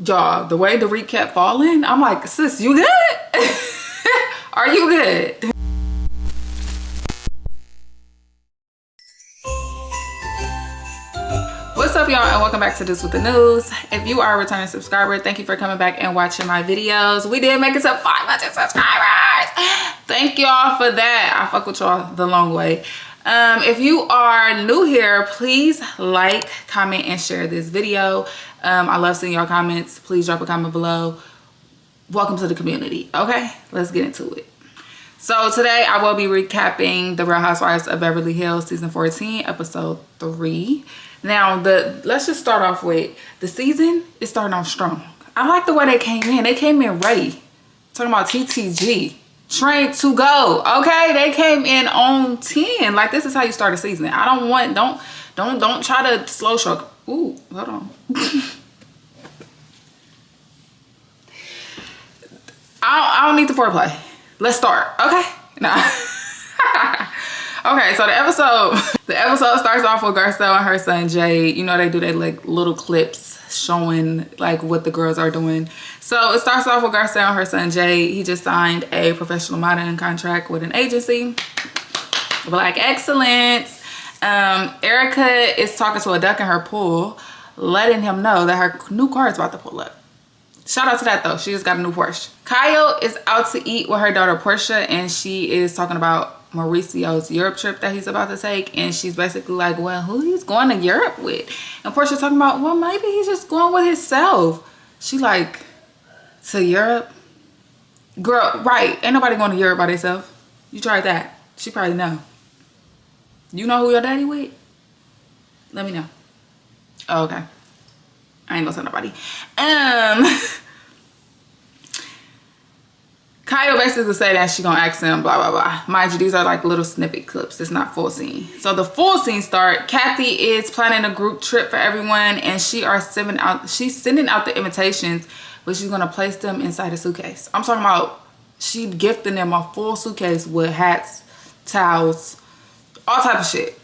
y'all, the way Dorit kept falling, I'm like, sis, you good? Are you good? What's up, y'all, and welcome back to This With The News. If you are a returning subscriber, thank you for coming back and watching my videos. We did make it to 500 subscribers. Thank y'all for that. I fuck with y'all the long way. If you are new here, please like, comment, and share this video. I love seeing y'all comments. Please drop a comment below. Welcome to the community. Okay, let's get into it. So today I will be recapping The Real Housewives of Beverly Hills season 14, episode 3. Now, let's just start off with the season is starting off strong. I like the way they came in. They came in ready. Talking about TTG. Trained to go. Okay, they came in on 10. Like, this is how you start a season. I don't want, don't try to slow stroke. Ooh, hold on. I don't need the foreplay. Let's start. Okay. Nah. Okay, so the episode starts off with Garcelle and her son Jay. You know, they do their like little clips showing like what the girls are doing. So it starts off with Garcelle and her son Jay. He just signed a professional modeling contract with an agency, Black Excellence. Erica is talking to a duck in her pool, letting him know that her new car is about to pull up. Shout out to that though, she just got a new Porsche. Kyle is out to eat with her daughter Portia, and she is talking about Mauricio's Europe trip that he's about to take, and she's basically like, well, who he's going to Europe with? And Portia's talking about, well, maybe he's just going with himself. She like, to Europe? Girl, right, ain't nobody going to Europe by themselves. You tried that. She probably know. You know who your daddy with? Let me know. Oh, okay. I ain't gonna tell nobody. Kyle basically said that she gonna ask him blah blah blah. Mind you, these are like little snippet clips. It's not full scene. So the full scene start. Kathy is planning a group trip for everyone, and she's sending out the invitations, but she's gonna place them inside a suitcase. I'm talking about she gifting them a full suitcase with hats, towels, all type of shit.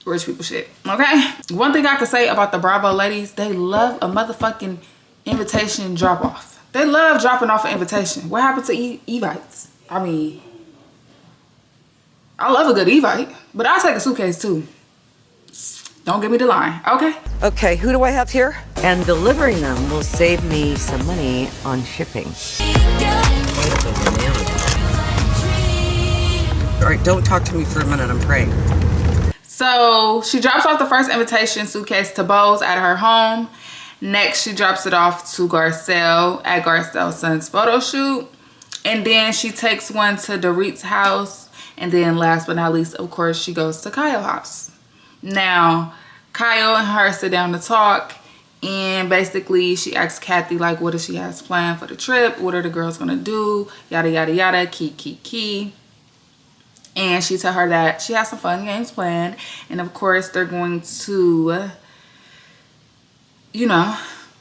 Rich people shit. Okay. One thing I could say about the Bravo ladies, they love a motherfucking invitation drop off. They love dropping off an invitation. What happened to Evites? I mean, I love a good Evite, but I'll take a suitcase too. Don't give me the line, okay? Okay, who do I have here? And delivering them will save me some money on shipping. All right, don't talk to me for a minute, I'm praying. So she drops off the first invitation suitcase to Bose at her home. Next, she drops it off to Garcelle at Garcelle's son's photo shoot. And then she takes one to Dorit's house. And then last but not least, of course, she goes to Kyle's house. Now, Kyle and her sit down to talk. And basically, she asks Kathy, like, what does she has planned for the trip? What are the girls going to do? Yada, yada, yada, key. And she tell her that she has some fun games planned. And of course, they're going to, you know,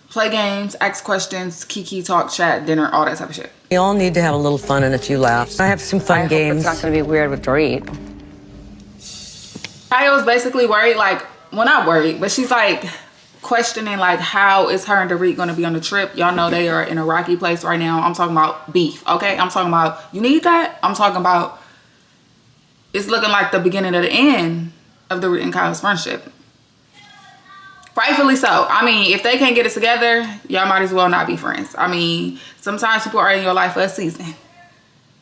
play games, ask questions, kiki, talk, chat, dinner, all that type of shit. We all need to have a little fun and a few laughs. I have some fun games. It's not going to be weird with Dorit. Kyle's basically worried, like, well, not worried, but she's like questioning, like, how is her and Dorit going to be on the trip? Y'all know they are in a rocky place right now. I'm talking about beef, okay? I'm talking about, you need that? I'm talking about, it's looking like the beginning of the end of Dorit and Kyle's friendship. Rightfully so. I mean, if they can't get it together, y'all might as well not be friends. I mean, sometimes people are in your life for a season.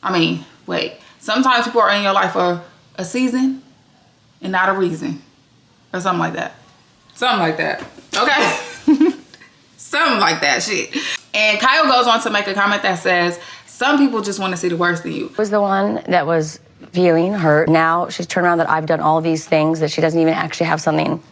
I mean, wait. Sometimes people are in your life for a season and not a reason. Or something like that. Something like that. Okay? Something like that shit. And Kyle goes on to make a comment that says, some people just want to see the worst in you. Was the one that was viewing her. Now she's turned around that I've done all these things, that she doesn't even actually have something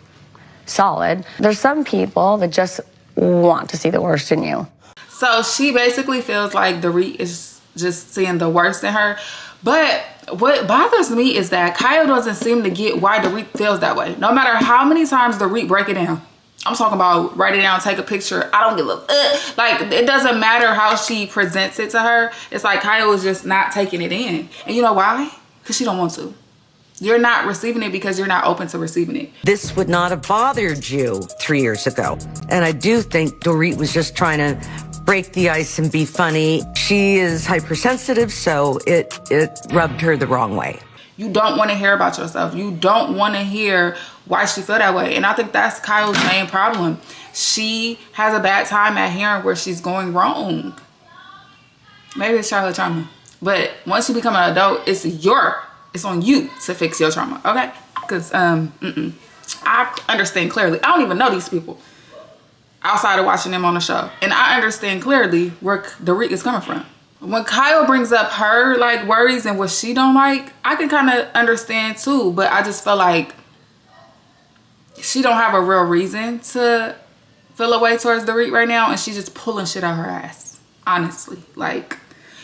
solid. There's some people that just want to see the worst in you. So she basically feels like Dorit is just seeing the worst in her. But what bothers me is that Kyle doesn't seem to get why Dorit feels that way. No matter how many times Dorit break it down. I'm talking about write it down, take a picture. I don't give a like, it doesn't matter how she presents it to her. It's like Kyle is just not taking it in. And you know why? Because she don't want to. You're not receiving it because you're not open to receiving it. This would not have bothered you 3 years ago. And I do think Dorit was just trying to break the ice and be funny. She is hypersensitive, so it rubbed her the wrong way. You don't want to hear about yourself. You don't want to hear why she feel that way. And I think that's Kyle's main problem. She has a bad time at hearing where she's going wrong. Maybe it's childhood trauma. But once you become an adult, it's on you to fix your trauma, okay? Because I understand clearly. I don't even know these people outside of watching them on the show. And I understand clearly where Dorit is coming from. When Kyle brings up her like worries and what she don't like, I can kind of understand too, but I just feel like she don't have a real reason to feel a way towards Dorit right now, and she's just pulling shit out her ass, honestly. Like,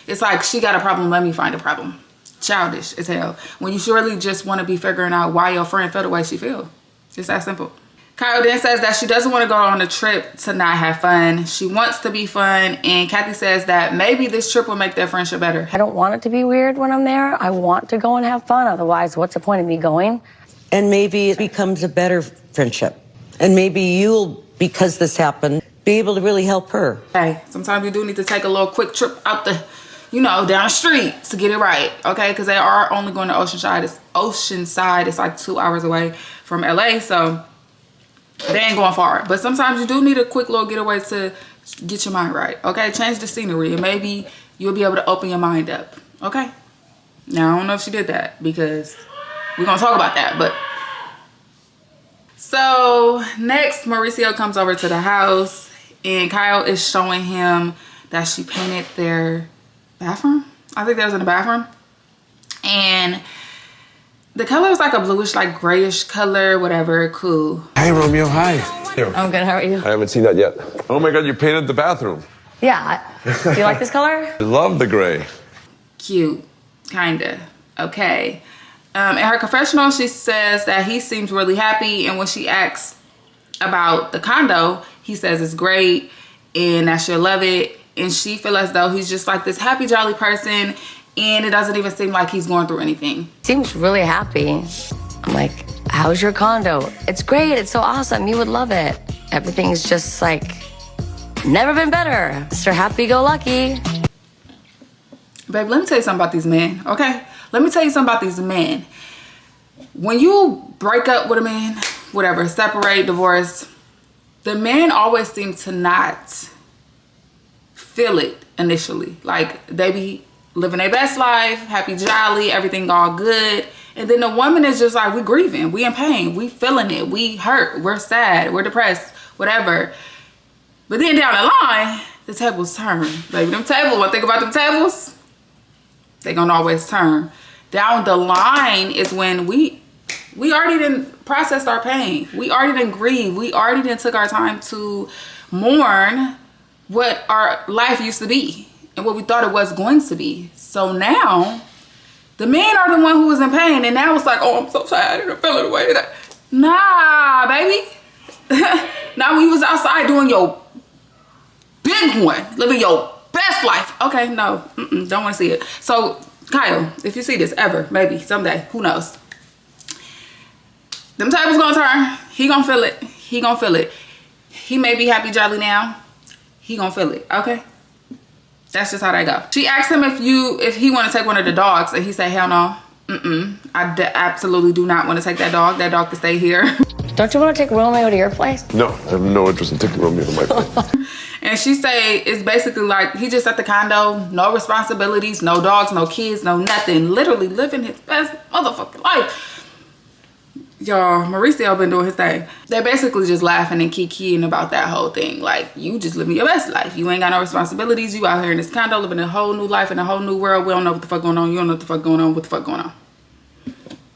it's like she got a problem, let me find a problem. Childish as hell. When you surely just want to be figuring out why your friend feel the way she feel. It's that simple. Kyle then says that she doesn't want to go on a trip to not have fun. She wants to be fun. And Kathy says that maybe this trip will make their friendship better. I don't want it to be weird when I'm there. I want to go and have fun. Otherwise, what's the point of me going? And maybe it becomes a better friendship. And maybe you'll, because this happened, be able to really help her. Hey, sometimes you do need to take a little quick trip out the, down the street to get it right, okay? Because they are only going to Oceanside. It's like 2 hours away from LA, so they ain't going far. But sometimes you do need a quick little getaway to get your mind right, okay? Change the scenery, and maybe you'll be able to open your mind up, okay? Now, I don't know if she did that, because we're going to talk about that, but... So, next, Mauricio comes over to the house, and Kyle is showing him that she painted their bathroom. I think that was in the bathroom. And the color was like a bluish, like grayish color, whatever, cool. Hey, Romeo, hi. I'm good, how are you? I haven't seen that yet. Oh my God, you painted the bathroom. Yeah, do you like this color? I love the gray. Cute, kinda, okay. In her confessional, she says that he seems really happy, and when she asks about the condo, he says it's great and that she'll love it, and she feels as though he's just like this happy, jolly person, and it doesn't even seem like he's going through anything. Seems really happy. I'm like, how's your condo? It's great, it's so awesome, you would love it. Everything's just like, never been better. Mr. Happy-Go-Lucky. Babe, let me tell you something about these men, okay? Let me tell you something about these men. When you break up with a man, whatever, separate, divorce, the men always seem to not feel it initially. Like, they be living their best life, happy, jolly, everything all good. And then the woman is just like, we grieving, we in pain, we feeling it, we hurt, we're sad, we're depressed, whatever. But then down the line, the tables turn. Baby, them tables, one thing about them tables, they gonna always turn. Down the line is when we already didn't process our pain. We already didn't grieve. We already didn't took our time to mourn what our life used to be and what we thought it was going to be. So now, the men are the one who was in pain, and now it's like, oh, I'm so sad and I'm feeling the way that. Nah, baby. Now when you was outside doing your big one, living your best life. Okay, no, don't want to see it. So, Kyle, if you see this ever, maybe someday, who knows? Them tables gonna turn. He gonna feel it. He gonna feel it. He may be happy jolly now. He gonna feel it. Okay. That's just how they go. She asked him if he want to take one of the dogs, and he said, hell no. I absolutely do not want to take that dog. That dog can stay here. Don't you want to take Romeo to your place? No, I have no interest in taking Romeo to my place. And she say it's basically like he just at the condo, no responsibilities, no dogs, no kids, no nothing. Literally living his best motherfucking life. Y'all, Mauricio been doing his thing. They're basically just laughing and kikiing about that whole thing. Like, you just living your best life. You ain't got no responsibilities. You out here in this condo living a whole new life in a whole new world. We don't know what the fuck going on. You don't know what the fuck going on. What the fuck going on?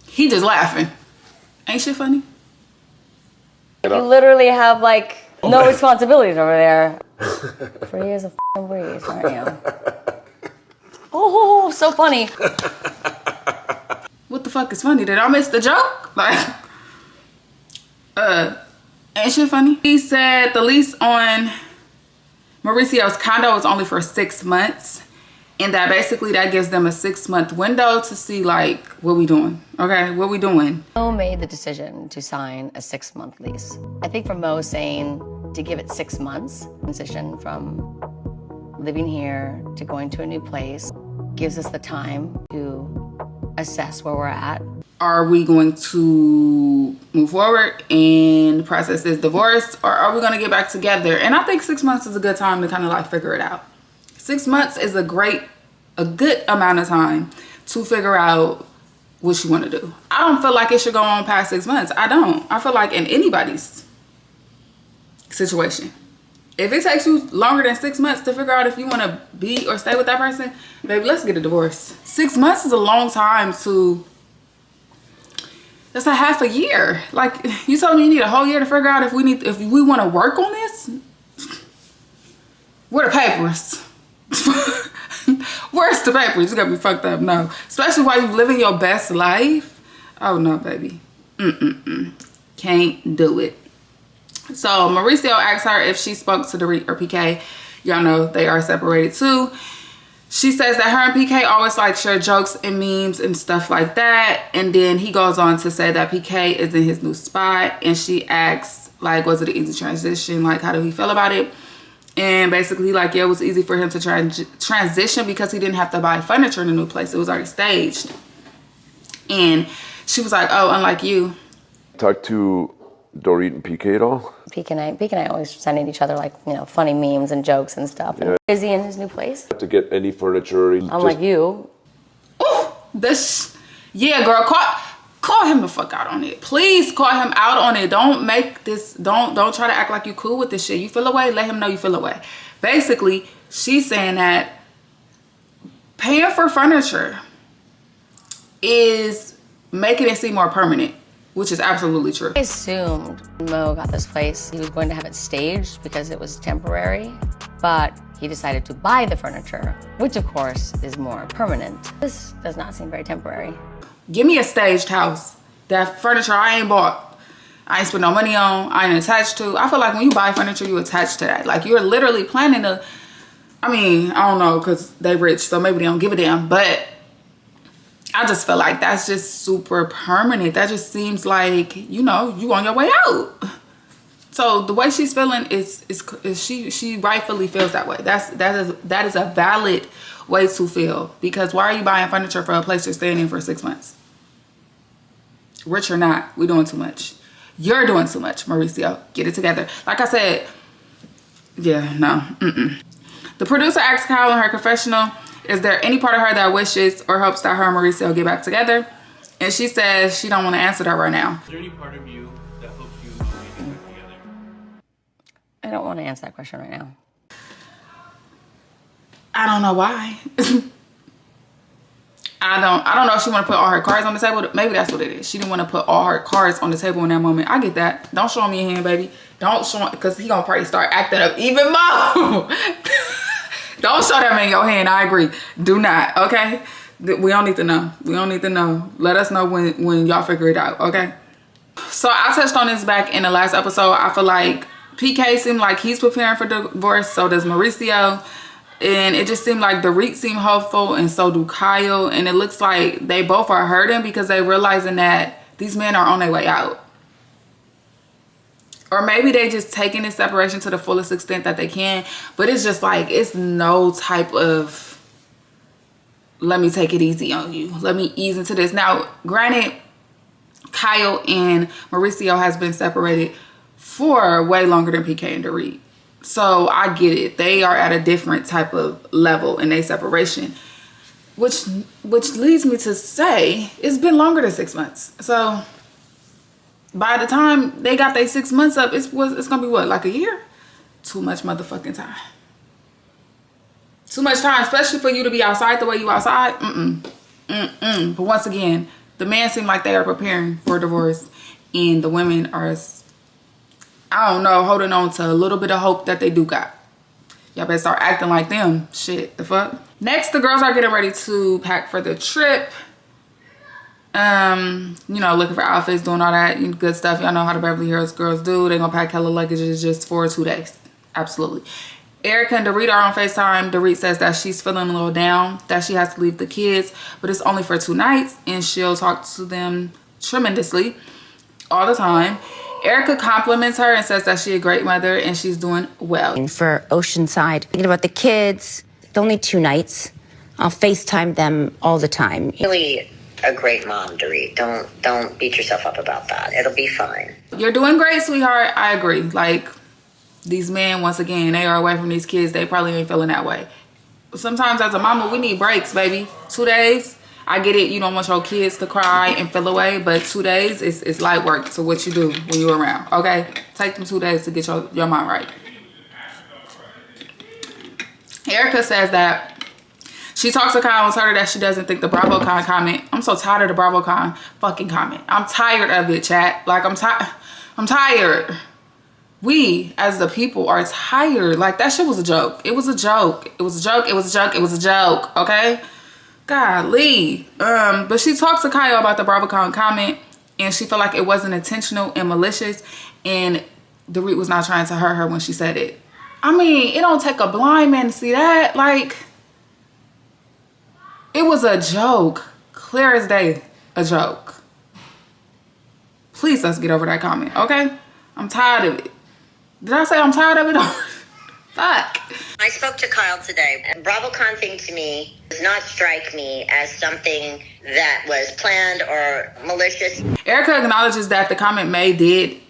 He just laughing. Ain't shit funny? You literally have like no responsibilities over there. Free as a f***ing breeze, aren't you? Oh, so funny. What the fuck is funny? Did I miss the joke? Like, ain't shit funny? He said the lease on Mauricio's condo is only for 6 months. And that basically that gives them a 6-month window to see like what we doing. Okay, what we doing? Mo made the decision to sign a 6-month lease. I think for Mo saying to give it 6 months, transition from living here to going to a new place, gives us the time to assess where we're at. Are we going to move forward and process this divorce, or are we going to get back together? And I think 6 months is a good time to kind of like figure it out. 6 months is a good amount of time to figure out what you want to do. I don't feel like it should go on past 6 months. I don't. I feel like in anybody's situation, if it takes you longer than 6 months to figure out if you want to be or stay with that person, baby, let's get a divorce. 6 months is a long time to... That's a half a year. Like, you told me you need a whole year to figure out if we want to work on this? Where the papers? Where's the papers? You gotta be fucked up. No. Especially while you living your best life. Oh no, baby. Can't do it. So Mauricio asked her if she spoke to Dorit or PK. Y'all know they are separated too. She says that her and PK always like share jokes and memes and stuff like that. And then he goes on to say that PK is in his new spot. And she asks, like, was it an easy transition? Like, how did he feel about it? And basically, like, yeah, it was easy for him to transition because he didn't have to buy furniture in a new place. It was already staged. And she was like, oh, unlike you. Talk to Dorit and PK at all? Peek and I always sending each other like, you know, funny memes and jokes and stuff. Yeah. And is he in his new place? To get any furniture. Unlike you. Oh, this, yeah, girl, call him the fuck out on it. Please call him out on it. Don't make this, don't try to act like you cool with this shit. You feel away, let him know you feel away. Basically, she's saying that paying for furniture is making it seem more permanent, which is absolutely true. I assumed Mo got this place. He was going to have it staged because it was temporary, but he decided to buy the furniture, which of course is more permanent. This does not seem very temporary. Give me a staged house. That furniture I ain't bought. I ain't spent no money on. I ain't attached to. I feel like when you buy furniture, you attach to that. Like, you're literally planning to, I mean, I don't know, because they rich, so maybe they don't give a damn, but I just feel like that's just super permanent. That just seems like, you know, you on your way out. So the way she's feeling is she rightfully feels that way. That is a valid way to feel, because why are you buying furniture for a place you're staying in for 6 months? Rich or not, we doing too much. You're doing too much, Mauricio. Get it together. Like I said, yeah, no. The producer asked Kyle in her confessional, is there any part of her that wishes or hopes that her and Mauricio get back together? And she says she don't want to answer that right now. Is there any part of you that hopes you get back together? I don't want to answer that question right now. I don't know why. I don't know if she want to put all her cards on the table. Maybe that's what it is. She didn't want to put all her cards on the table in that moment. I get that. Don't show me your hand, baby. Don't show, because he gonna probably start acting up even more. Don't show that man your hand. I agree. Do not. Okay. We don't need to know. We don't need to know. Let us know when y'all figure it out. Okay. So I touched on this back in the last episode. I feel like PK seemed like he's preparing for divorce. So does Mauricio. And it just seemed like Dorit seemed hopeful, and so do Kyle. And it looks like they both are hurting because they realizing that these men are on their way out. Or maybe they just taking this separation to the fullest extent that they can. But it's just like, it's no type of, let me take it easy on you. Let me ease into this. Now, granted, Kyle and Mauricio has been separated for way longer than PK and Dorit. So I get it. They are at a different type of level in their separation, which leads me to say it's been longer than 6 months. So by the time they got their 6 months up, it's gonna be what, like a year? Too much motherfucking time. Too much time, especially for you to be outside the way you outside. But once again, the men seem like they are preparing for divorce, and the women are, I don't know, holding on to a little bit of hope that they do got. Y'all better start acting like them. Shit, the fuck? Next, the girls are getting ready to pack for the trip. You know, looking for outfits, doing all that good stuff. Y'all know how the Beverly Hills girls do. They're gonna pack hella luggages just for 2 days. Absolutely. Erica and Dorit are on FaceTime. Dorit says that she's feeling a little down, that she has to leave the kids, but it's only for 2 nights, and she'll talk to them tremendously all the time. Erica compliments her and says that she's a great mother and she's doing well. And for Oceanside, thinking about the kids, it's only 2 nights. I'll FaceTime them all the time. Really a great mom, Dorit. Don't beat yourself up about that. It'll be fine. You're doing great, sweetheart. I agree. Like, these men, once again, they are away from these kids. They probably ain't feeling that way. Sometimes as a mama, we need breaks, baby. 2 days. I get it. You don't want your kids to cry and feel away, but 2 days is light work to what you do when you're around, okay? Take them 2 days to get your mind right. Erica says that she talks to Kyle and told her that she doesn't think the BravoCon comment. I'm so tired of the BravoCon fucking comment. I'm tired of it, chat. Like, I'm tired. We, as the people, are tired. Like, that shit was a joke. It was a joke. It was a joke. It was a joke. It was a joke, okay? Golly. But she talked to Kyle about the BravoCon comment, and she felt like it wasn't intentional and malicious, and Dorit was not trying to hurt her when she said it. I mean, it don't take a blind man to see that. Like, it was a joke. Clear as day, a joke. Please, let's get over that comment, okay? I'm tired of it. Did I say I'm tired of it? Fuck. I spoke to Kyle today, and BravoCon thing to me does not strike me as something that was planned or malicious. Erica acknowledges that the comment maybe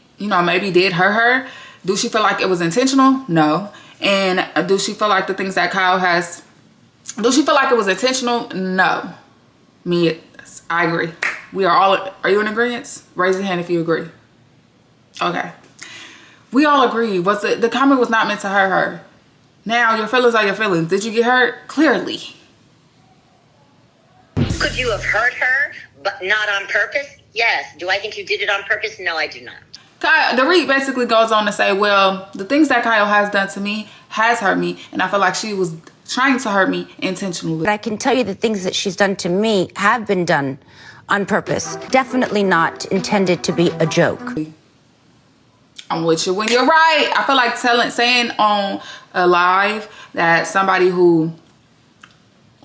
did hurt her. Do she feel like it was intentional? No. And do she feel like the things that Kyle has, do she feel like it was intentional? No. I agree. We are all, are you in agreement? Raise your hand if you agree. Okay. We all agree. The comment was not meant to hurt her. Now, your feelings are your feelings. Did you get hurt? Clearly. Could you have hurt her, but not on purpose? Yes. Do I think you did it on purpose? No, I do not. Dorit basically goes on to say, well, the things that Kyle has done to me has hurt me, and I feel like she was trying to hurt me intentionally. But I can tell you the things that she's done to me have been done on purpose. Definitely not intended to be a joke. I'm with you when you're right. I feel like saying on a live that somebody who,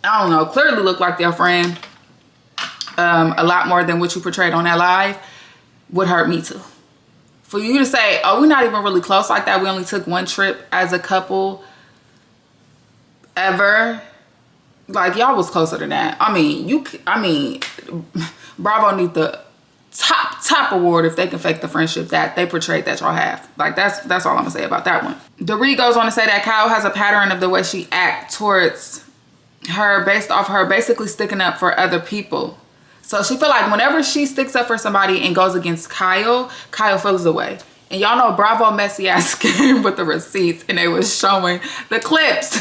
I don't know, clearly looked like their friend a lot more than what you portrayed on that live would hurt me too. For you to say, oh, we're not even really close like that. We only took one trip as a couple ever. Like, y'all was closer than that. I mean, Bravo need the top award if they can fake the friendship that they portrayed that y'all have. Like, that's all I'm gonna say about that one. Dorit goes on to say that Kyle has a pattern of the way she acts towards her based off her basically sticking up for other people. So she feel like whenever she sticks up for somebody and goes against Kyle feels away. And y'all know Bravo messy ass came with the receipts, and they was showing the clips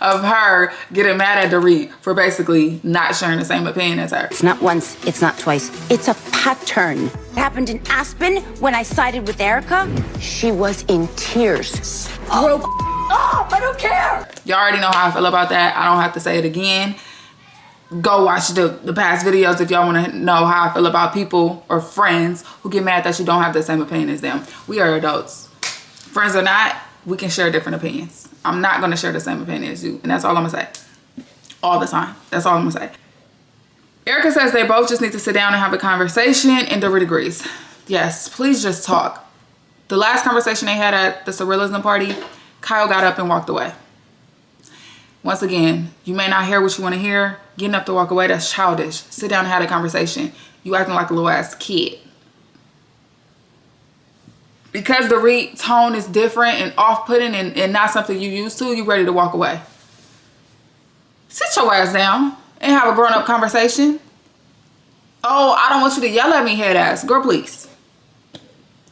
of her getting mad at Dorit for basically not sharing the same opinion as her. It's not once, it's not twice. It's a pattern. It happened in Aspen when I sided with Erica. She was in tears. Broke up, I don't care. Y'all already know how I feel about that. I don't have to say it again. Go watch the past videos if y'all want to know how I feel about people or friends who get mad that you don't have the same opinion as them. We are adults. Friends or not, we can share different opinions. I'm not going to share the same opinion as you. And that's all I'm going to say. All the time. That's all I'm going to say. Erica says they both just need to sit down and have a conversation, and Dorit agrees. Yes, please just talk. The last conversation they had at the Surrealism party, Kyle got up and walked away. Once again, you may not hear what you want to hear. Getting up to walk away, that's childish. Sit down and have a conversation. You acting like a little ass kid. Because the tone is different and off-putting and not something you used to, you ready to walk away. Sit your ass down and have a grown-up conversation. Oh, I don't want you to yell at me, head ass. Girl, please.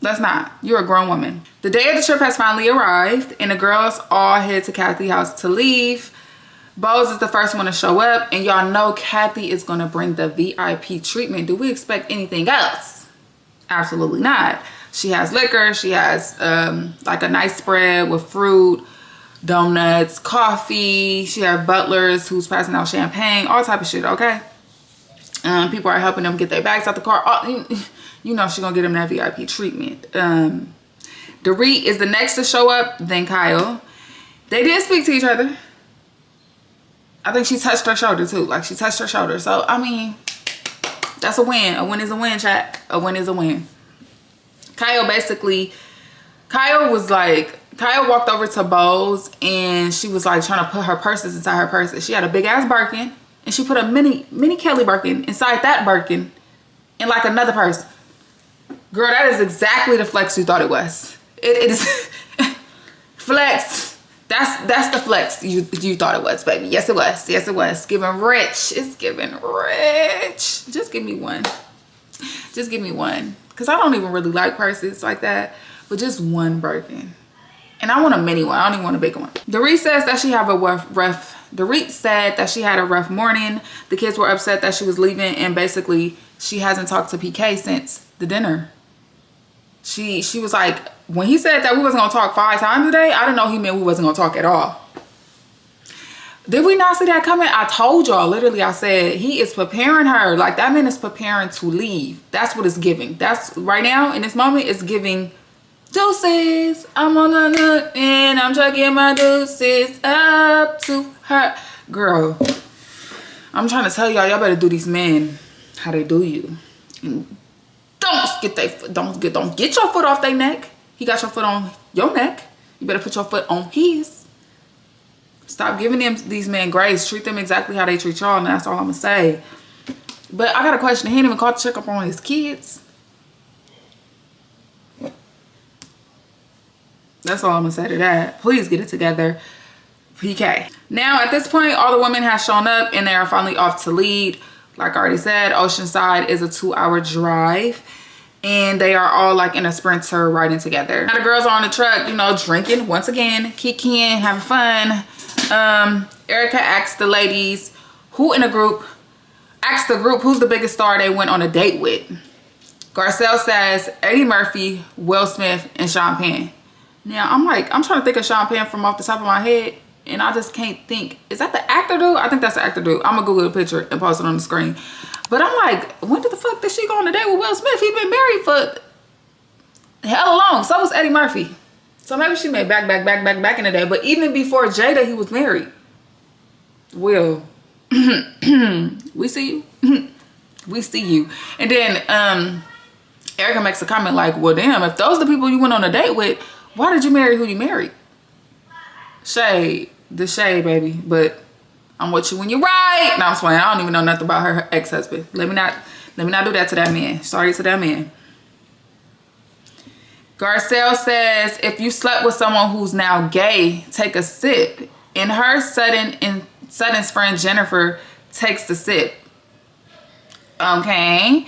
Let's not. You're a grown woman. The day of the trip has finally arrived, and the girls all head to Kathy's house to leave. Bose is the first one to show up, and y'all know Kathy is going to bring the VIP treatment. Do we expect anything else? Absolutely not. She has liquor. She has like a nice spread with fruit, donuts, coffee. She has butlers who's passing out champagne, all type of shit, okay? People are helping them get their bags out the car. You know she's going to get them that VIP treatment. Dorit is the next to show up, then Kyle. They did speak to each other. I think she touched her shoulder too. Like, she touched her shoulder. So, I mean, that's a win. A win is a win, chat. A win is a win. Kyle walked over to Bose and she was like trying to put her purses inside her purses. She had a big ass Birkin and she put a mini Kelly Birkin inside that Birkin in like another purse. Girl, that is exactly the flex you thought it was. It is flex. That's the flex you thought it was, baby. Yes, it was. Yes, it was. Giving rich. It's giving rich. Just give me one. Just give me one. Because I don't even really like purses like that. But just one Birkin. And I want a mini one. I don't even want a big one. Dorit says that she had a Dorit said that she had a rough morning. The kids were upset that she was leaving. And basically, she hasn't talked to PK since the dinner. She was like, when he said that we wasn't gonna talk 5 times a day, I didn't know he meant we wasn't gonna talk at all. Did we not see that coming? I told y'all, literally, I said, he is preparing her. Like, that man is preparing to leave. That's what it's giving. That's, right now, in this moment, it's giving deuces. I'm on a nut and I'm chucking my deuces up to her. Girl, I'm trying to tell y'all better do these men how they do you. And don't get your foot off their neck. He got your foot on your neck. You better put your foot on his. Stop giving these men grace. Treat them exactly how they treat y'all, and that's all I'm gonna say. But I got a question. He ain't even called to check up on his kids. That's all I'm gonna say to that. Please get it together, PK. Now, at this point, all the women have shown up and they are finally off to lead. Like I already said, Oceanside is a 2-hour drive. And they are all like in a sprinter riding together. Now the girls are on the truck, you know, drinking once again, kicking, having fun. Erica asked the ladies who in the group, asked the group who's the biggest star they went on a date with. Garcelle says Eddie Murphy, Will Smith, and Sean Penn. Now I'm trying to think of Sean Penn from off the top of my head, and I just can't think. Is that the actor dude? I think that's the actor dude. I'm gonna Google the picture and post it on the screen. But I'm like, when the fuck did she go on a date with Will Smith? He been married for hell long. So was Eddie Murphy. So maybe she made back in the day. But even before Jada, he was married. Will, we see you. We see you. And then Erica makes a comment like, well, damn, if those are the people you went on a date with, why did you marry who you married? Shade. The shade, baby. But I'm with you when you're right. No, I'm playing. I don't even know nothing about her ex-husband. Let me not do that to that man. Sorry to that man. Garcelle says, if you slept with someone who's now gay, take a sip. And her Sutton's friend Jennifer takes the sip. Okay.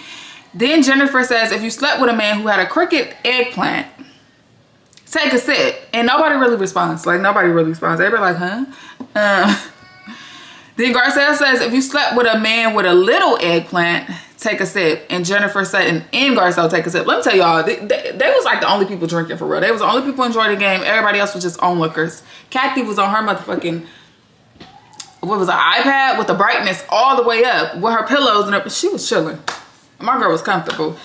Then Jennifer says, if you slept with a man who had a crooked eggplant, take a sip. And nobody really responds. Like, nobody really responds. Everybody like, huh? Then Garcelle says, if you slept with a man with a little eggplant, take a sip. And Jennifer Sutton and Garcelle take a sip. Let me tell y'all, they was like the only people drinking for real. They was the only people enjoying the game. Everybody else was just onlookers. Kathy was on her motherfucking, what was it, iPad with the brightness all the way up with her pillows and she was chilling. My girl was comfortable.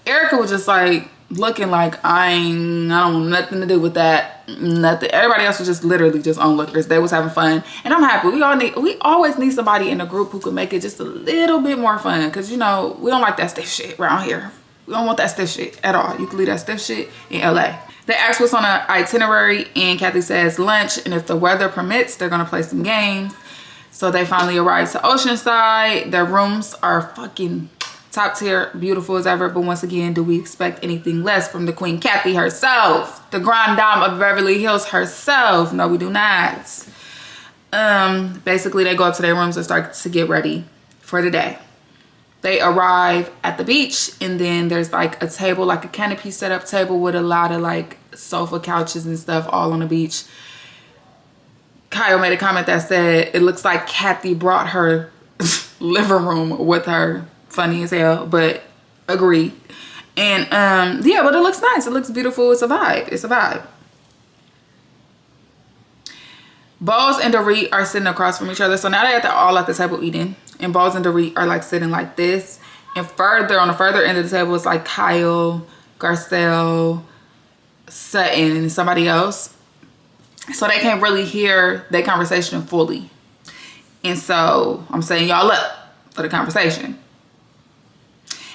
Erica was just like looking like I don't want nothing to do with that. Nothing. Everybody else was just literally just onlookers. They was having fun, and I'm happy. We always need somebody in the group who can make it just a little bit more fun, because you know we don't like that stiff shit around here. We don't want that stiff shit at all. You can leave that stiff shit in LA. They asked what's on an itinerary, and Kathy says lunch, and if the weather permits, they're gonna play some games. So they finally arrived to Oceanside. Their rooms are fucking top tier, beautiful as ever. But once again, do we expect anything less from the Queen Kathy herself? The Grande Dame of Beverly Hills herself? No, we do not. Basically, they go up to their rooms and start to get ready for the day. They arrive at the beach, and then there's like a table, like a canopy set up table with a lot of like sofa couches and stuff all on the beach. Kyle made a comment that said it looks like Kathy brought her living room with her. Funny as hell, but agreed. And yeah, but it looks nice. It looks beautiful. It's a vibe. It's a vibe. Bose and Dorit are sitting across from each other. So now they're all at the table eating. And Bose and Dorit are like sitting like this. And further, on the further end of the table, is like Kyle, Garcelle, Sutton, and somebody else. So they can't really hear their conversation fully. And so I'm setting y'all up for the conversation.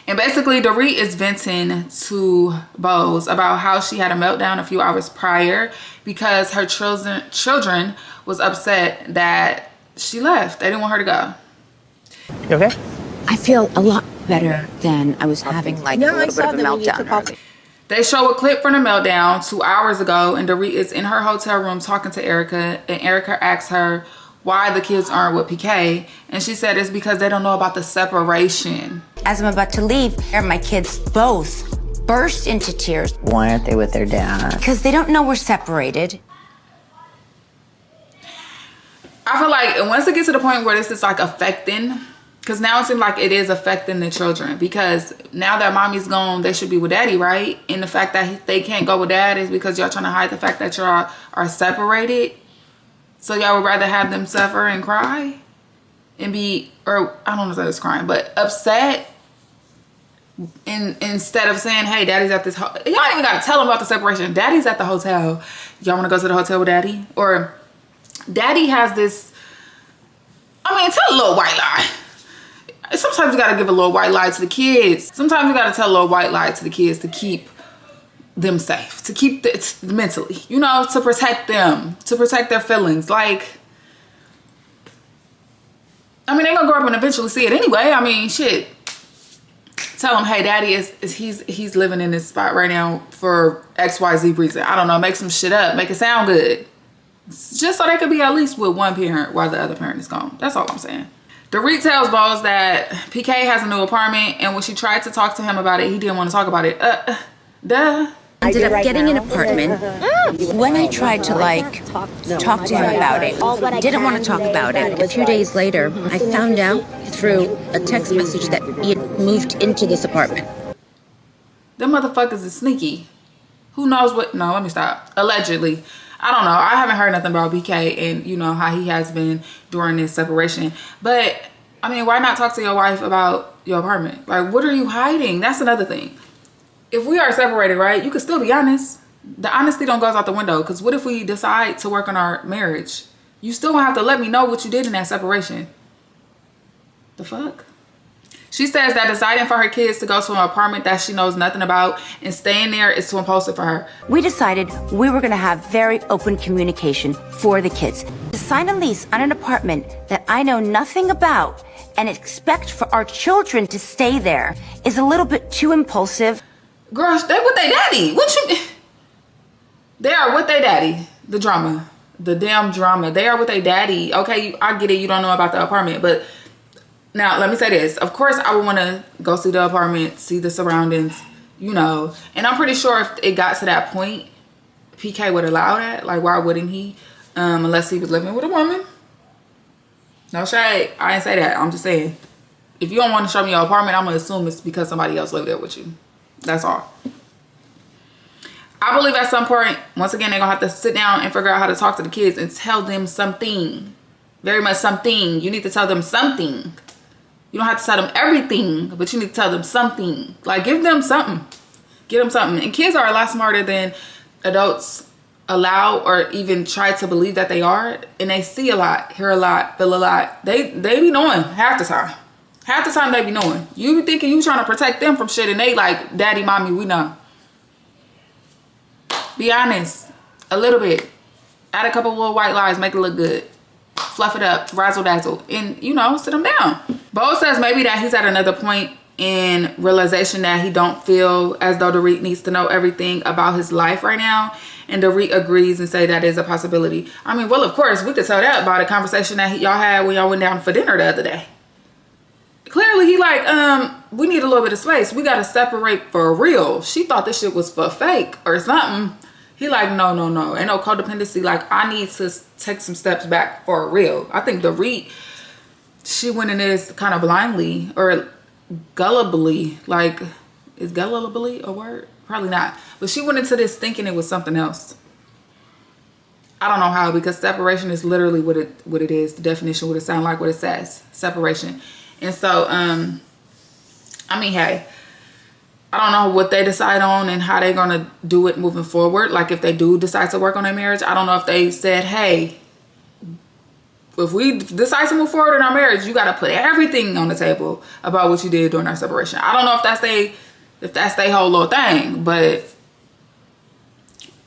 And basically, Dorit is venting to Bose about how she had a meltdown a few hours prior because her children was upset that she left. They didn't want her to go. You okay? I feel a lot better than I was having like a little bit of a meltdown. They show a clip from the meltdown 2 hours ago, and Dorit is in her hotel room talking to Erica, and Erica asks her why the kids aren't with PK, and she said it's because they don't know about the separation. As I'm about to leave, my kids both burst into tears. Why aren't they with their dad? Because they don't know we're separated. I feel like once it gets to the point where this is like affecting, because now it seems like it is affecting the children, because now that mommy's gone, they should be with daddy, right? And the fact that they can't go with dad is because y'all trying to hide the fact that y'all are separated. So y'all would rather have them suffer and cry and be, or I don't know if that is crying, but upset, instead of saying, hey, daddy's at this, y'all ain't even got to tell them about the separation. Daddy's at the hotel. Y'all want to go to the hotel with daddy? Or daddy has this, I mean, tell a little white lie. Sometimes you got to give a little white lie to the kids. Sometimes you got to tell a little white lie to the kids to keep them safe, to keep mentally, you know, to protect them, to protect their feelings. Like, I mean, they gonna grow up and eventually see it anyway. I mean, shit. Tell them, hey, daddy he's living in this spot right now for XYZ reason. I don't know, make some shit up, make it sound good. Just so they could be at least with one parent while the other parent is gone. That's all I'm saying. Dorit tells Bose that PK has a new apartment, and when she tried to talk to him about it, he didn't want to talk about it. Duh. Ended up getting an apartment. When I tried to talk to him about it, didn't want to talk about it. A few days later, I found out through a text message that he had moved into this apartment. Them motherfuckers is sneaky. Who knows what? No, let me stop. Allegedly. I don't know. I haven't heard nothing about BK and, you know, how he has been during this separation. But, I mean, why not talk to your wife about your apartment? Like, what are you hiding? That's another thing. If we are separated, right, you can still be honest. The honesty don't goes out the window. Because what if we decide to work on our marriage? You still gonna have to let me know what you did in that separation. The fuck? She says that deciding for her kids to go to an apartment that she knows nothing about and staying there is too impulsive for her. We decided we were going to have very open communication for the kids. To sign a lease on an apartment that I know nothing about and expect for our children to stay there is a little bit too impulsive. Girl, they with their daddy. What you... They are with their daddy. The drama. The damn drama. They are with their daddy. Okay, I get it. You don't know about the apartment, but... Now, let me say this. Of course, I would want to go see the apartment, see the surroundings, you know. And I'm pretty sure if it got to that point, PK would allow that. Like, why wouldn't he? Unless he was living with a woman. No shade. I didn't say that. I'm just saying. If you don't want to show me your apartment, I'm going to assume it's because somebody else lived there with you. That's all. I believe at some point, once again, they're going to have to sit down and figure out how to talk to the kids and tell them something. Very much something. You need to tell them something. You don't have to tell them everything, but you need to tell them something. Like, give them something. Give them something. And kids are a lot smarter than adults allow or even try to believe that they are. And they see a lot, hear a lot, feel a lot. They be knowing half the time. Half the time they be knowing. You be thinking you trying to protect them from shit and they like, daddy, mommy, we know. Be honest. A little bit. Add a couple little white lies, make it look good. Fluff it up, razzle dazzle, and, you know, sit him down. Bo says maybe that he's at another point in realization that he don't feel as though Dorit needs to know everything about his life right now. And Dorit agrees and say that is a possibility. I mean, well, of course, we could tell that by the conversation that y'all had when y'all went down for dinner the other day. Clearly, he like, we need a little bit of space. We got to separate for real. She thought this shit was for fake or something. He like, no. Ain't no codependency. Like, I need to take some steps back for real. I think Dorit, she went in this kind of blindly or gullibly. Like, is gullibly a word? Probably not. But she went into this thinking it was something else. I don't know how, because separation is literally what it is. The definition would it sound like what it says. Separation. And so, I mean, hey, I don't know what they decide on and how they're gonna do it moving forward. Like if they do decide to work on their marriage, I don't know if they said, hey, if we decide to move forward in our marriage, you gotta put everything on the table about what you did during our separation. I don't know if that's they whole little thing, but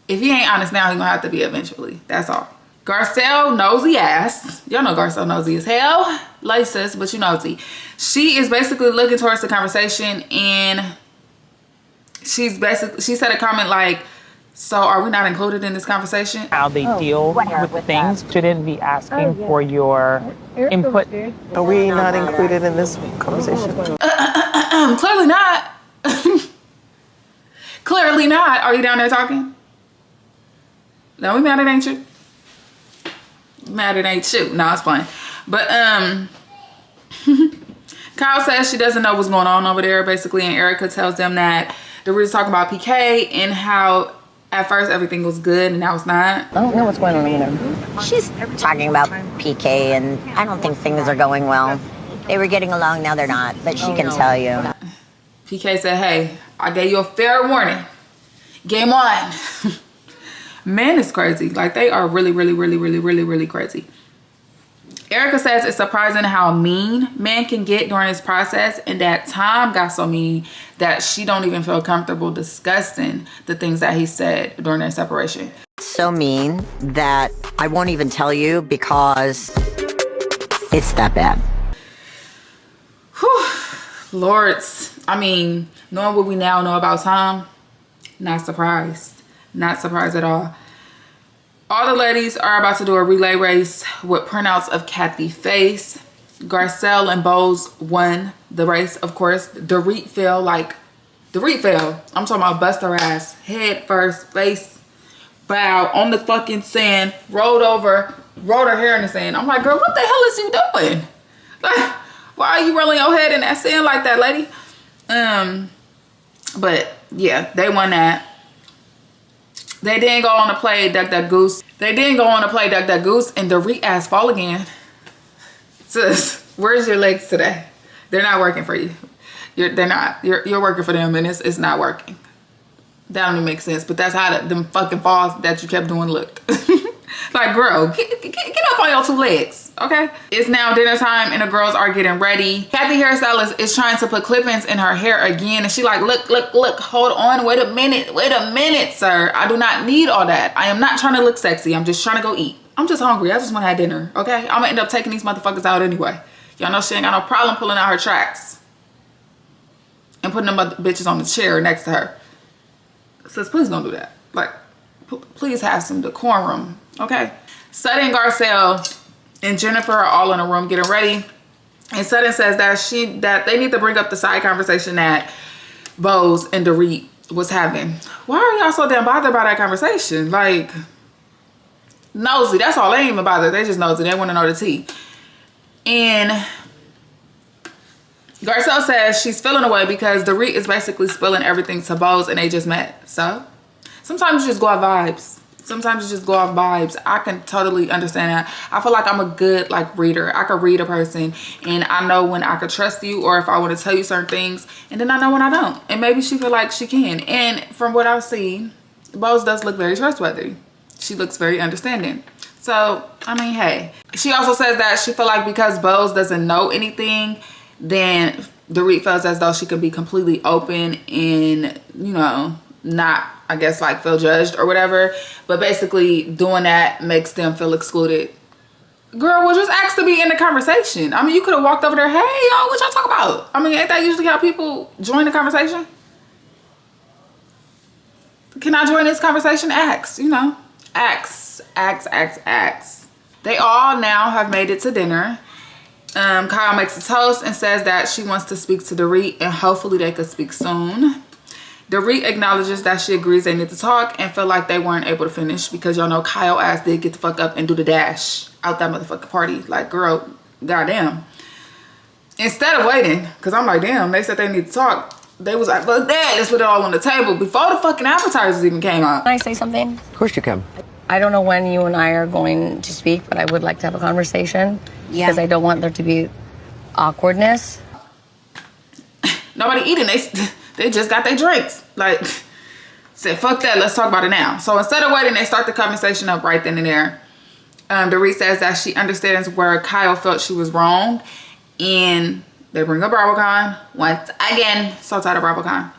if he ain't honest now, he's gonna have to be eventually. That's all. Garcelle nosy ass. Y'all know Garcelle nosy as hell. Laces, but you nosy. She is basically looking towards the conversation, and she said a comment like, so are we not included in this conversation? How they deal with things. Shouldn't be asking for your input. Are we not included in this conversation? Clearly not. Clearly not. Are you down there talking? No, we mad it ain't you. Mad it ain't you. No, it's fine. But Kyle says she doesn't know what's going on over there, basically, and Erica tells them that Dorit is talking about PK and how at first everything was good and now it's not. I don't know what's going on either. She's talking about PK, and I don't think things are going well. They were getting along, now they're not, but she can tell you. PK said, hey, I gave you a fair warning. Game on. Men is crazy. Like, they are really, really, really, really, really, really crazy. Erica says it's surprising how mean men can get during this process, and that Tom got so mean that she don't even feel comfortable discussing the things that he said during their separation. So mean that I won't even tell you because it's that bad. Whew. Lords. I mean, knowing what we now know about Tom, not surprised. Not surprised at all. All the ladies are about to do a relay race with printouts of Kathy's face. Garcelle and Bose won the race, of course. Dorit fell. I'm talking about bust her ass. Head first, face, bow, on the fucking sand, rolled over, rolled her hair in the sand. I'm like, girl, what the hell is you doing? Like, why are you rolling your head in that sand like that, lady? But yeah, they won that. They didn't go on to play Duck Duck Goose. And Dorit ass fall again. Sis, where's your legs today? They're not working for you. They're not. You're working for them, and it's not working. That don't even make sense. But that's how them fucking falls that you kept doing looked. Like, girl, get up on your two legs, okay? It's now dinner time, and the girls are getting ready. Kathy hairstylist is trying to put clip-ins in her hair again, and she like, look, hold on, wait a minute, sir. I do not need all that. I am not trying to look sexy. I'm just trying to go eat. I'm just hungry. I just want to have dinner, okay? I'm gonna end up taking these motherfuckers out anyway. Y'all know she ain't got no problem pulling out her tracks and putting them bitches on the chair next to her. Sis, please don't do that. Like, please have some decorum, okay? Sutton, Garcelle, and Jennifer are all in a room getting ready. And Sutton says that they need to bring up the side conversation that Bose and Dorit was having. Why are y'all so damn bothered by that conversation? Like, nosy. That's all. They ain't even bothered. They just nosy. They want to know the tea. And Garcelle says she's feeling away because Dorit is basically spilling everything to Bose, and they just met. So sometimes you just go off vibes. I can totally understand that. I feel like I'm a good reader. I could read a person, and I know when I could trust you, or if I want to tell you certain things, and then I know when I don't. And maybe she feel like she can. And from what I've seen, Bose does look very trustworthy. She looks very understanding. So, I mean, hey. She also says that she feel like because Bose doesn't know anything, then Dorit feels as though she could be completely open and, you know, not, I guess, like feel judged or whatever. But basically doing that makes them feel excluded. Girl, well, just ask to be in the conversation. I mean, you could have walked over there, hey, y'all, what y'all talk about? I mean, ain't that usually how people join the conversation? Can I join this conversation? Ask, you know. Ask. They all now have made it to dinner. Kyle makes a toast and says that she wants to speak to Dorit, and hopefully they could speak soon. Dorit acknowledges that she agrees they need to talk and feel like they weren't able to finish because y'all know Kyle ass did get the fuck up and do the dash out that motherfucking party. Like, girl, goddamn. Instead of waiting, because I'm like, damn, they said they need to talk. They was like, fuck that, let's put it all on the table before the fucking advertisers even came out. Can I say something? Of course you can. I don't know when you and I are going to speak, but I would like to have a conversation. Yeah. Because I don't want there to be awkwardness. Nobody eating. They just got their drinks. Like, said, fuck that, let's talk about it now. So instead of waiting, they start the conversation up right then and there. Dorit says that she understands where Kyle felt she was wrong. And they bring up BravoCon once again. So tired of BravoCon.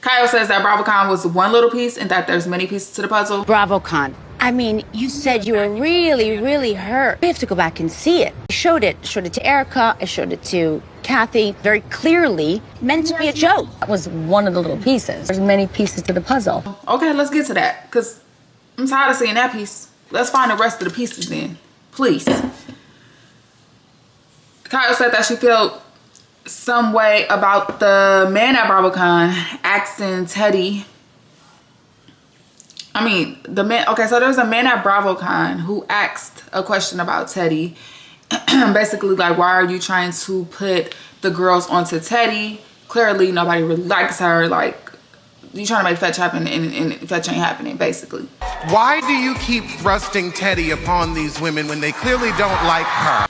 Kyle says that BravoCon was one little piece and that there's many pieces to the puzzle. BravoCon. I mean, you said you were really, really hurt. I have to go back and see it. I showed it to Erica. I showed it to Kathy. Very clearly meant to be a joke. That was one of the little pieces. There's many pieces to the puzzle. Okay, let's get to that. Because I'm tired of seeing that piece. Let's find the rest of the pieces then. Please. Kyle said that she felt some way about the man at BravoCon asking Teddy. I mean, the man. Okay, so there's a man at BravoCon who asked a question about Teddy. Basically, like, why are you trying to put the girls onto Teddy? Clearly, nobody really likes her. Like, you trying to make fetch happen and fetch ain't happening, basically. Why do you keep thrusting Teddy upon these women when they clearly don't like her?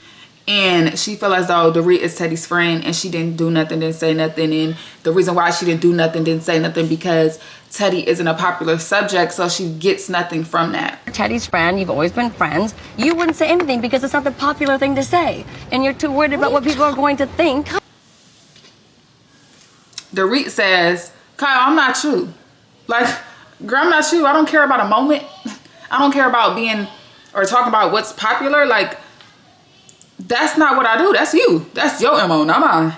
And she felt as though Dorit is Teddy's friend and she didn't do nothing, didn't say nothing. And the reason why she didn't do nothing, didn't say nothing, because Teddy isn't a popular subject, so she gets nothing from that. Teddy's friend, you've always been friends. You wouldn't say anything because it's not the popular thing to say. And you're too worried about what people are going to think. Dorit says, Kyle, I'm not you. Like, girl, I'm not you. I don't care about a moment. I don't care about being or talking about what's popular. Like, that's not what I do. That's you. That's your MO, not mine.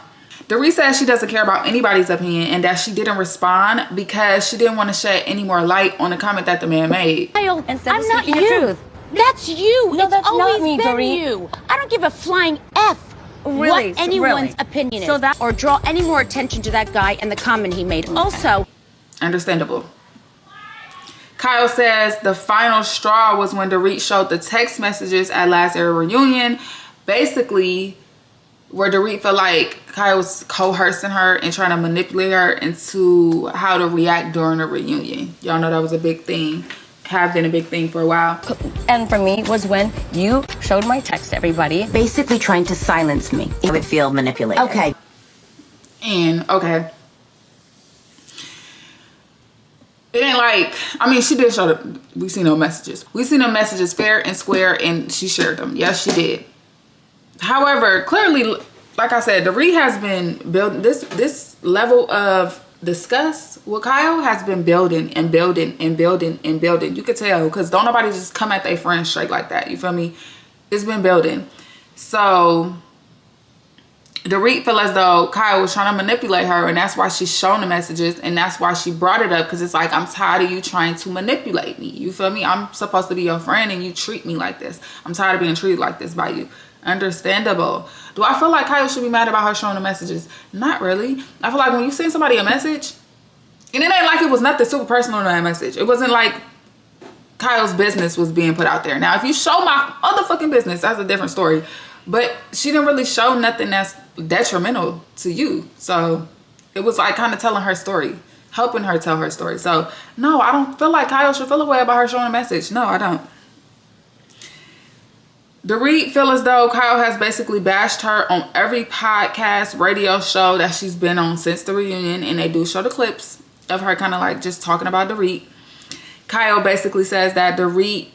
Dorit says she doesn't care about anybody's opinion and that she didn't respond because she didn't want to shed any more light on the comment that the man made. Kyle, Instead of I'm not speaking you. the truth. That's you. No, It's that's always not me, been Dorit. you. I don't give a flying F Really? what anyone's Really? opinion is. So that- or draw any more attention to that guy and the comment he made. Also, Understandable. Kyle says the final straw was when Dorit showed the text messages at last year's reunion. Basically, where Dorit felt like Kyle was coercing her and trying to manipulate her into how to react during the reunion. Y'all know that was a big thing. Have been a big thing for a while. And for me was when you showed my text to everybody. basically trying to silence me. I would feel manipulated. Okay. And, okay. It ain't like, I mean, she did show the, we seen no messages. We seen the messages fair and square and she shared them. Yes, she did. However, clearly, like I said, Dorit has been building this level of disgust with Kyle has been building and building and building and building. You could tell because don't nobody just come at their friend straight like that. You feel me? It's been building. So Dorit felt as though Kyle was trying to manipulate her, and that's why she's showing the messages, and that's why she brought it up, because it's like, I'm tired of you trying to manipulate me. You feel me? I'm supposed to be your friend and you treat me like this. I'm tired of being treated like this by you. Understandable. Do I feel like Kyle should be mad about her showing the messages? Not really. I feel like when you send somebody a message, and it ain't like it was nothing super personal in that message. It wasn't like Kyle's business was being put out there. Now, if you show my motherfucking business, that's a different story. But she didn't really show nothing that's detrimental to you. So it was like kind of telling her story, helping her tell her story. So no, I don't feel like Kyle should feel a way about her showing a message. No, I don't. Dorit feel as though Kyle has basically bashed her on every podcast, radio show that she's been on since the reunion. And they do show the clips of her kind of like just talking about Dorit. Kyle basically says that Dorit,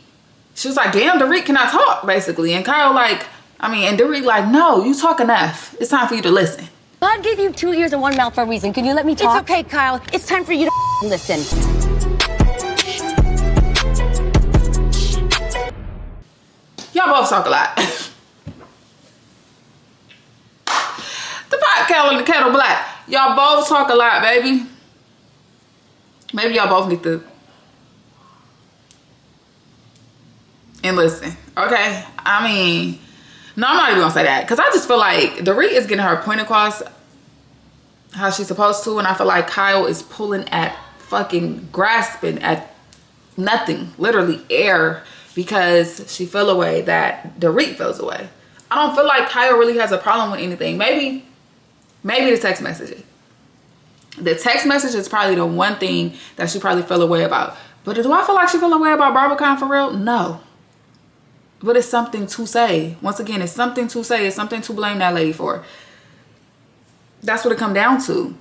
she was like, damn, Dorit cannot talk, basically. And Kyle like, and Dorit like, no, you talk enough. It's time for you to listen. God gave you 2 ears and 1 mouth for a reason. Can you let me talk? It's okay, Kyle. It's time for you to listen. Y'all both talk a lot. The pot kettle and the kettle black. Y'all both talk a lot, baby. Maybe y'all both need to and listen, okay? No, I'm not even gonna say that, because I just feel like Dorit is getting her point across how she's supposed to, and I feel like Kyle is pulling at fucking grasping at nothing, literally air, because she feel a way that Dorit feels away. I don't feel like Kyle really has a problem with anything. Maybe the text message. The text message is probably the one thing that she probably feel away about. But do I feel like she feel away about BravoCon for real? No. But it's something to say. Once again, it's something to say. It's something to blame that lady for. That's what it come down to.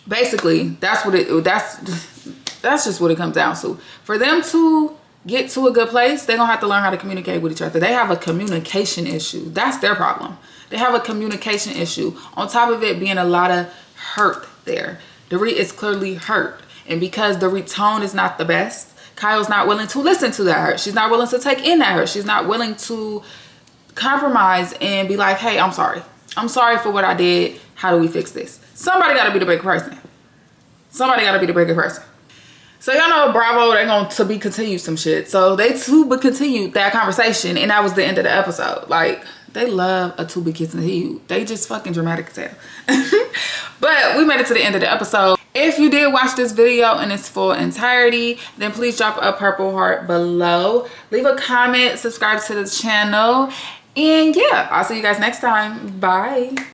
basically, that's just what it comes down to. For them to get to a good place, they're gonna have to learn how to communicate with each other. They have a communication issue. That's their problem. They have a communication issue. On top of it being a lot of hurt there. Dorit is clearly hurt. And because Dorit's tone is not the best, Kyle's not willing to listen to that hurt. She's not willing to take in that hurt. She's not willing to compromise and be like, hey, I'm sorry. I'm sorry for what I did. How do we fix this? Somebody gotta be the bigger person. Somebody gotta be the bigger person. So y'all know Bravo, they're going to be continued some shit. So they to be continued that conversation, and that was the end of the episode. Like, they love a to be continued. They just fucking dramatic as hell. But we made it to the end of the episode. If you did watch this video in its full entirety, then please drop a purple heart below. Leave a comment, subscribe to the channel. And yeah, I'll see you guys next time. Bye.